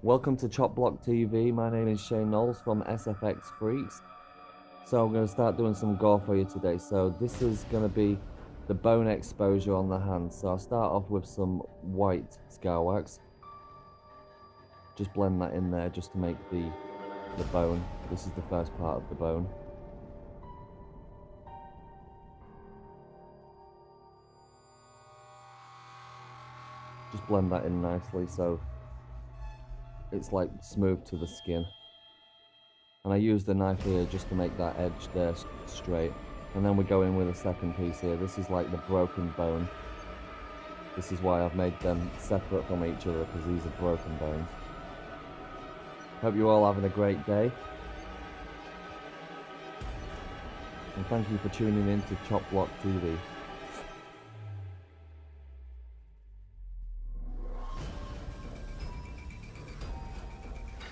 Welcome to Chop Block TV. My name is Shane Knowles from SFX Freaks. So I'm going to start doing some gore for you today. So this is going to be the bone exposure on the hand. So I'll start off with some white Scarwax. Just blend that in there just to make the bone. This is the first part of the bone. Just blend that in nicely so it's like smooth to the skin. And I use the knife here just to make that edge there straight. And then we go in with a second piece here. This is like the broken bone. This is why I've made them separate from each other, because these are broken bones. Hope you're all having a great day. And thank you for tuning in to Chop Block TV.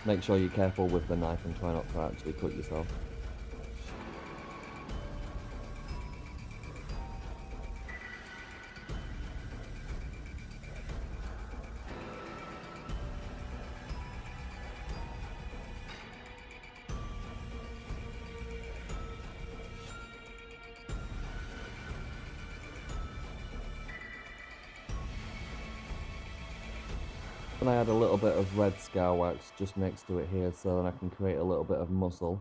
Make sure you're careful with the knife and try not to actually cut yourself. And I add a little bit of red Scarwax just next to it here so that I can create a little bit of muscle.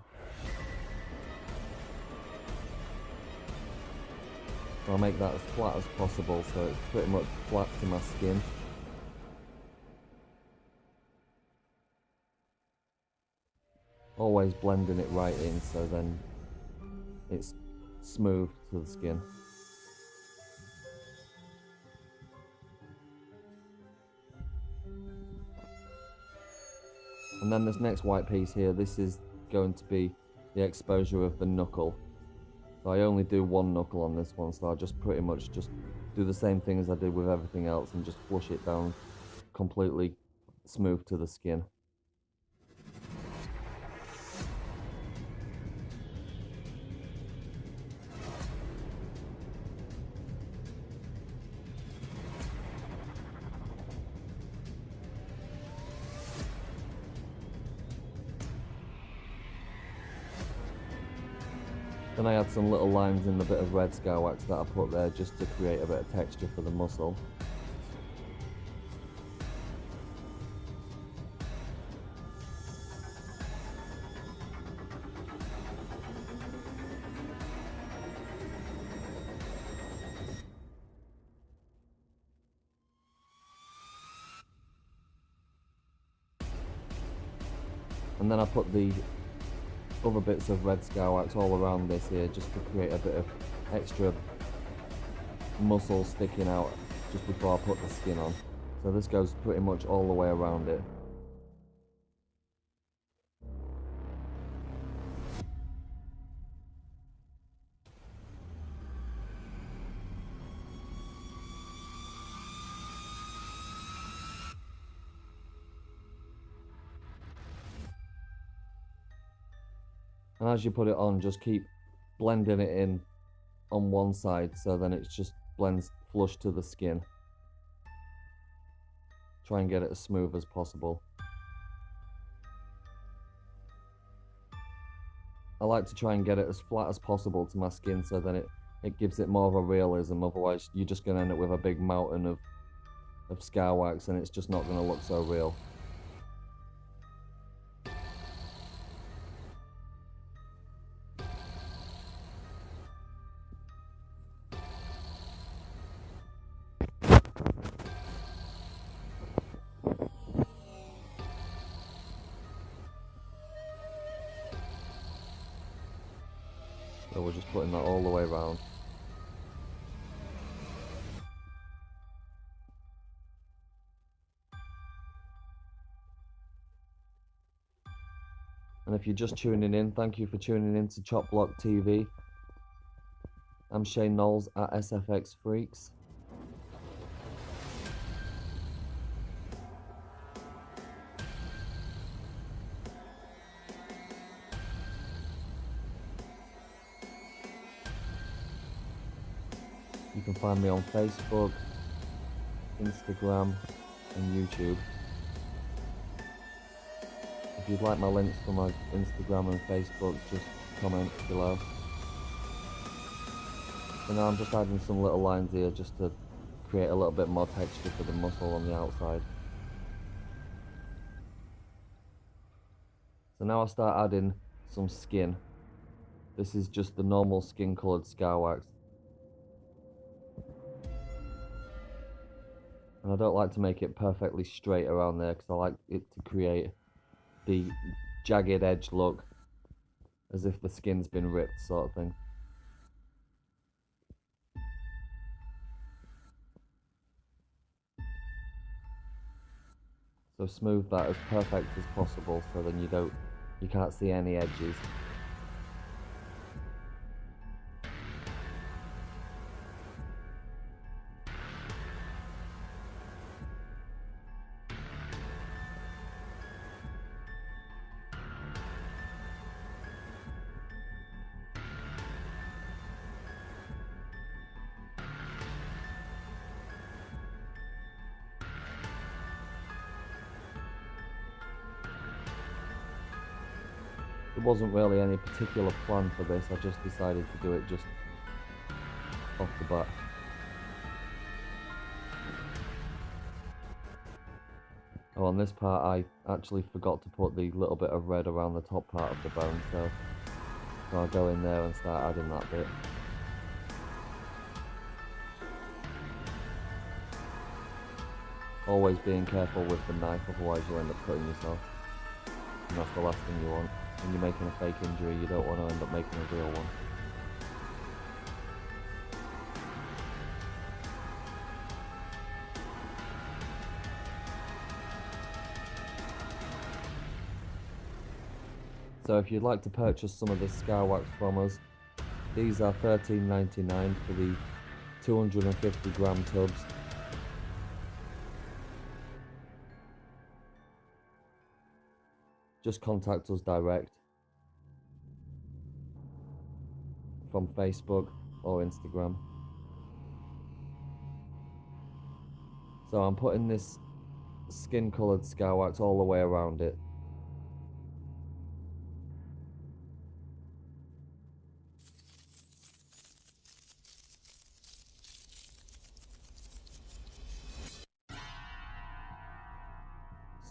So I'll make that as flat as possible so it's pretty much flat to my skin. Always blending it right in so then it's smooth to the skin. And then this next white piece here, this is going to be the exposure of the knuckle. So I only do one knuckle on this one, so I'll just pretty much just do the same thing as I did with everything else and just flush it down completely smooth to the skin. Then I add some little lines in the bit of red Scarwax that I put there just to create a bit of texture for the muscle. And then I put the other bits of red Scarwax all around this here just to create a bit of extra muscle sticking out just before I put the skin on. So this goes pretty much all the way around it. And as you put it on, just keep blending it in on one side so then it just blends flush to the skin. Try and get it as smooth as possible. I like to try and get it as flat as possible to my skin so then it gives it more of a realism, otherwise you're just going to end up with a big mountain of Scarwax and it's just not going to look so real. So we're just putting that all the way around. And if you're just tuning in, thank you for tuning in to Chop Block TV. I'm Shane Knowles at SFX Freaks. You can find me on Facebook, Instagram, and YouTube. If you'd like my links for my Instagram and Facebook, just comment below. So now I'm just adding some little lines here just to create a little bit more texture for the muscle on the outside. So now I start adding some skin. This is just the normal skin coloured Scarwax. And I don't like to make it perfectly straight around there because I like it to create the jagged edge look, as if the skin's been ripped, sort of thing. So smooth that as perfect as possible so then you can't see any edges. There wasn't really any particular plan for this, I just decided to do it just off the bat. Oh, on this part I actually forgot to put the little bit of red around the top part of the bone, so I'll go in there and start adding that bit. Always being careful with the knife, otherwise you'll end up cutting yourself. And that's the last thing you want. When you're making a fake injury, you don't want to end up making a real one. So if you'd like to purchase some of this Scarwax from us, these are $13.99 for the 250 gram tubs. Just contact us direct from Facebook or Instagram. So I'm putting this skin coloured Scarwax all the way around it.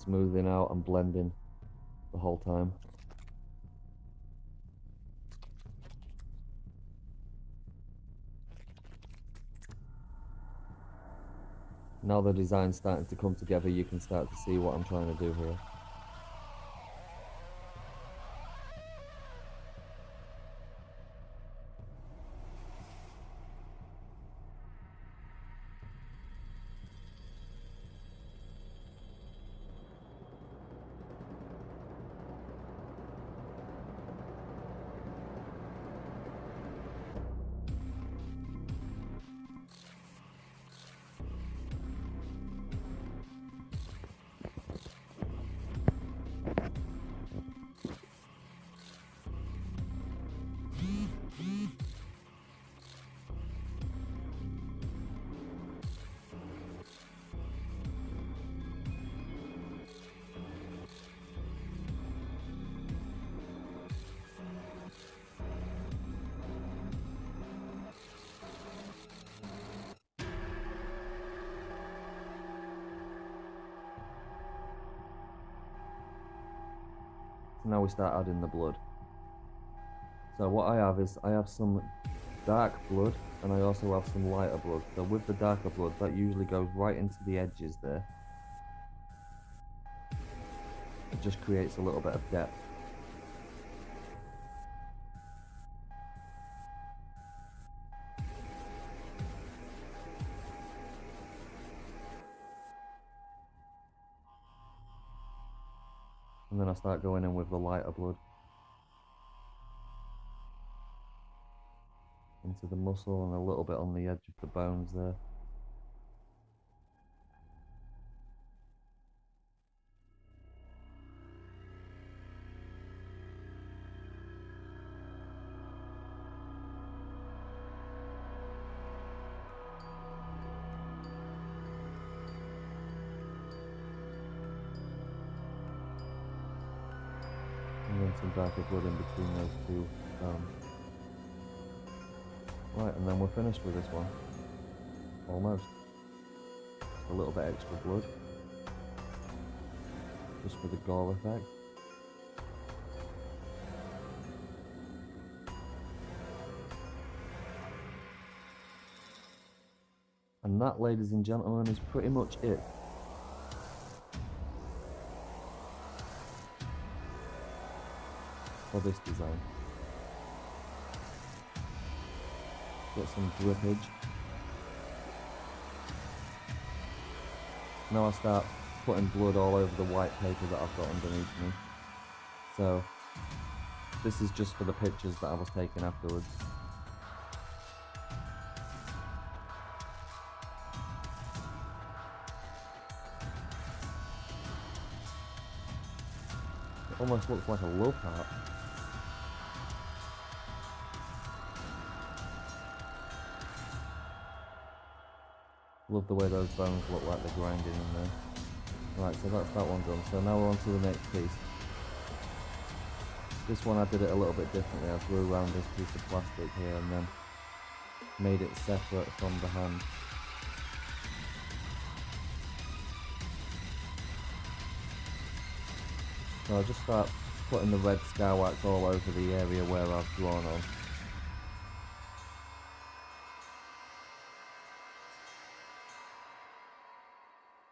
Smoothing out and blending the whole time. Now the design's starting to come together, you can start to see what I'm trying to do here. So now we start adding the blood. So what I have is, I have some dark blood and I also have some lighter blood. So with the darker blood, that usually goes right into the edges there. It just creates a little bit of depth. And then I start going in with the lighter blood into the muscle and a little bit on the edge of the bones there. And then some darker blood in between those two stones. Right, and then we're finished with this one. Almost. A little bit extra blood. Just for the gore effect. And that, ladies and gentlemen, is pretty much it. For this design. Get some drippage. Now I start putting blood all over the white paper that I've got underneath me. So this is just for the pictures that I was taking afterwards. It almost looks like a love heart. Love the way those bones look like they're grinding in there. Right, so that's that one done. So now we're on to the next piece. This one I did it a little bit differently. I drew around this piece of plastic here and then made it separate from the hand. So I'll just start putting the red Scarwax all over the area where I've drawn on.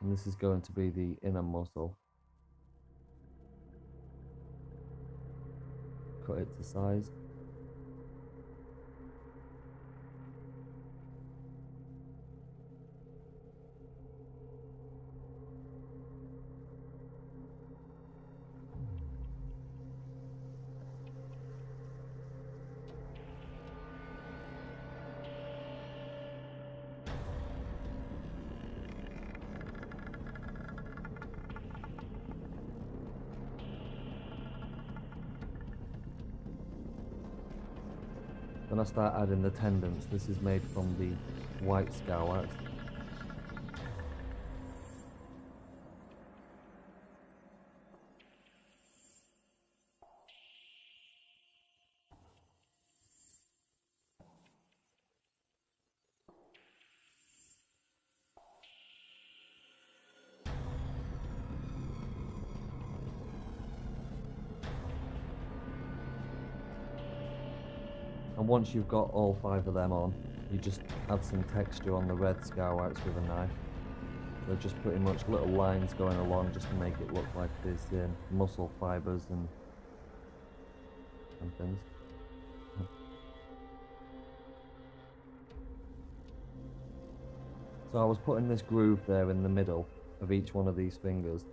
And this is going to be the inner muscle. Cut it to size. Then I start adding the tendons. This is made from the white Scarwax. And once you've got all 5 of them on, you just add some texture on the red Scarwax with a knife. So just pretty much little lines going along just to make it look like there's muscle fibres and things. So I was putting this groove there in the middle of each one of these fingers,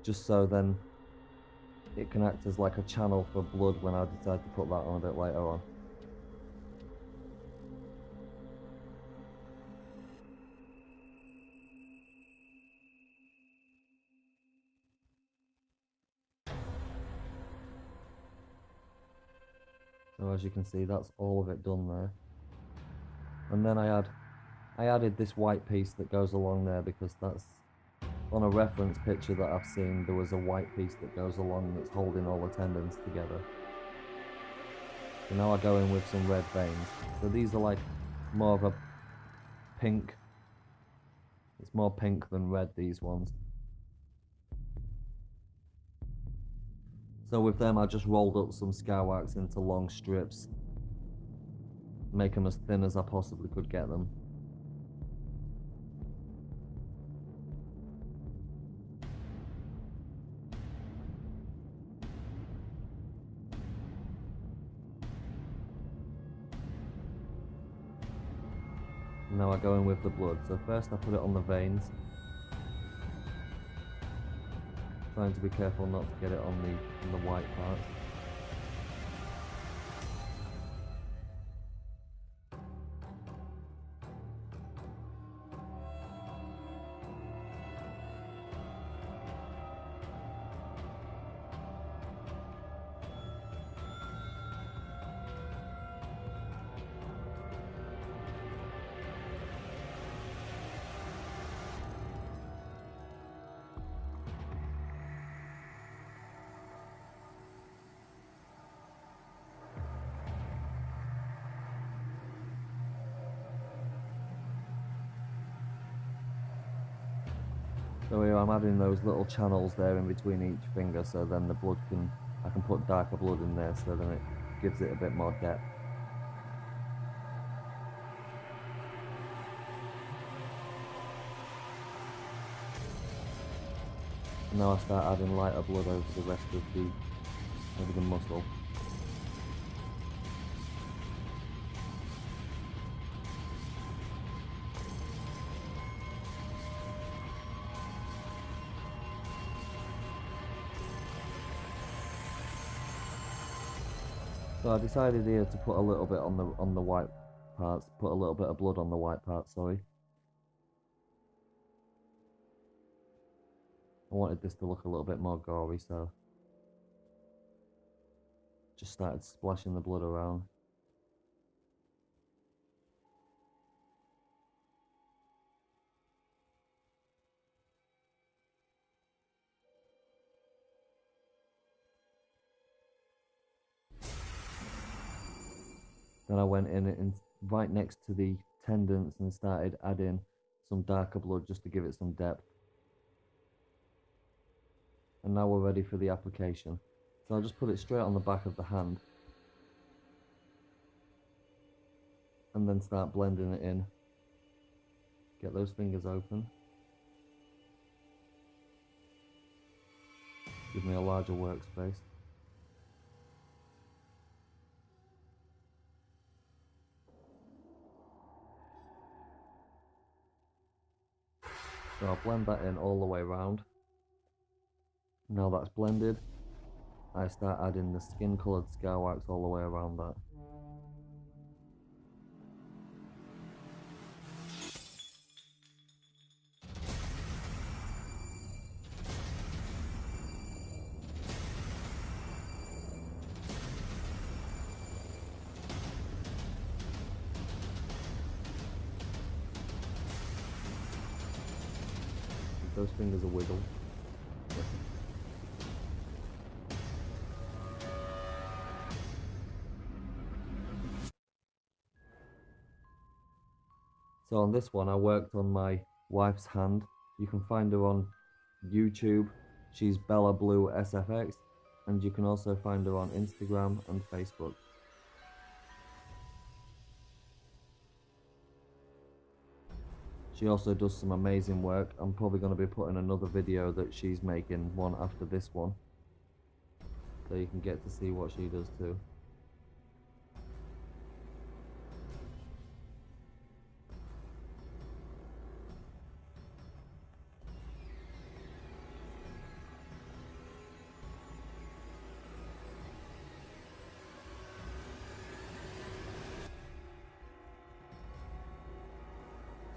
just so then it can act as like a channel for blood when I decide to put that on a bit later on. So as you can see, that's all of it done there. And then I added this white piece that goes along there because that's on a reference picture that I've seen. There was a white piece that goes along that's holding all the tendons together. So now I go in with some red veins. So these are like more of a pink. It's more pink than red, these ones. So with them, I just rolled up some Scarwax into long strips. Make them as thin as I possibly could get them. Now I go in with the blood. So first I put it on the veins. Trying to be careful not to get it on the white parts. So here I'm adding those little channels there in between each finger, so then I can put darker blood in there, so then it gives it a bit more depth. And now I start adding lighter blood over the rest of the muscle. So I decided here to put a little bit on the white parts, put a little bit of blood on the white parts, sorry. I wanted this to look a little bit more gory, so just started splashing the blood around. Then I went in and right next to the tendons and started adding some darker blood just to give it some depth. And now we're ready for the application. So I'll just put it straight on the back of the hand and then start blending it in. Get those fingers open. Give me a larger workspace. So I'll blend that in all the way around. Now that's blended, I start adding the skin coloured Scarwax all the way around that. Those fingers are wiggled. So on this one I worked on my wife's hand. You can find her on YouTube. She's Bella Blue SFX, and you can also find her on Instagram and Facebook. She also does some amazing work. I'm probably going to be putting another video that she's making, one after this one, so you can get to see what she does too.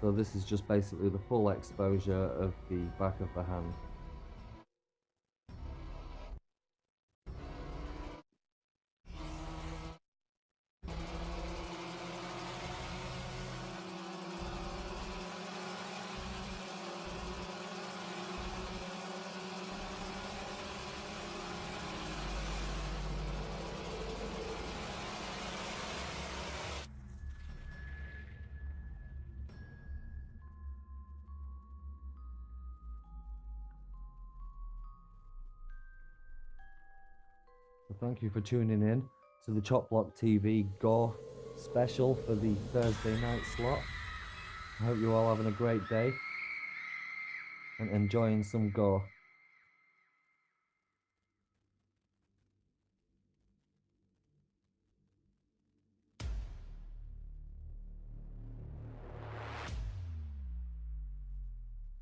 So this is just basically the full exposure of the back of the hand. So thank you for tuning in to the Chop Block TV Gore special for the Thursday night slot. I hope you're all having a great day and enjoying some gore.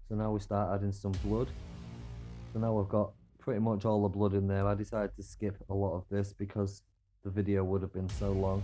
So now we start adding some blood. So now we've got pretty much all the blood in there. I decided to skip a lot of this because the video would have been so long.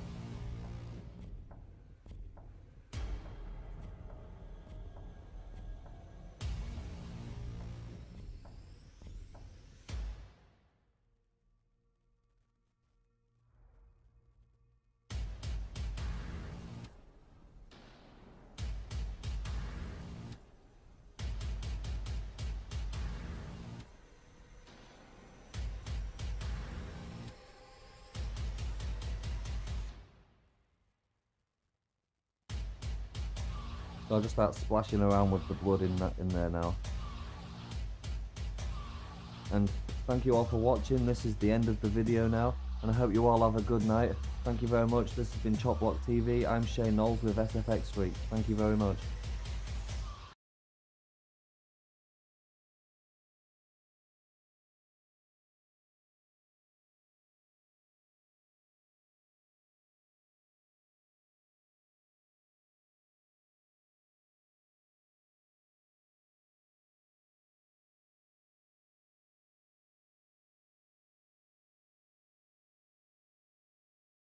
So I'll just start splashing around with the blood in there now. And thank you all for watching. This is the end of the video now, and I hope you all have a good night. Thank you very much. This has been Chop Block TV. I'm Shane Knowles with SFX Freak. Thank you very much.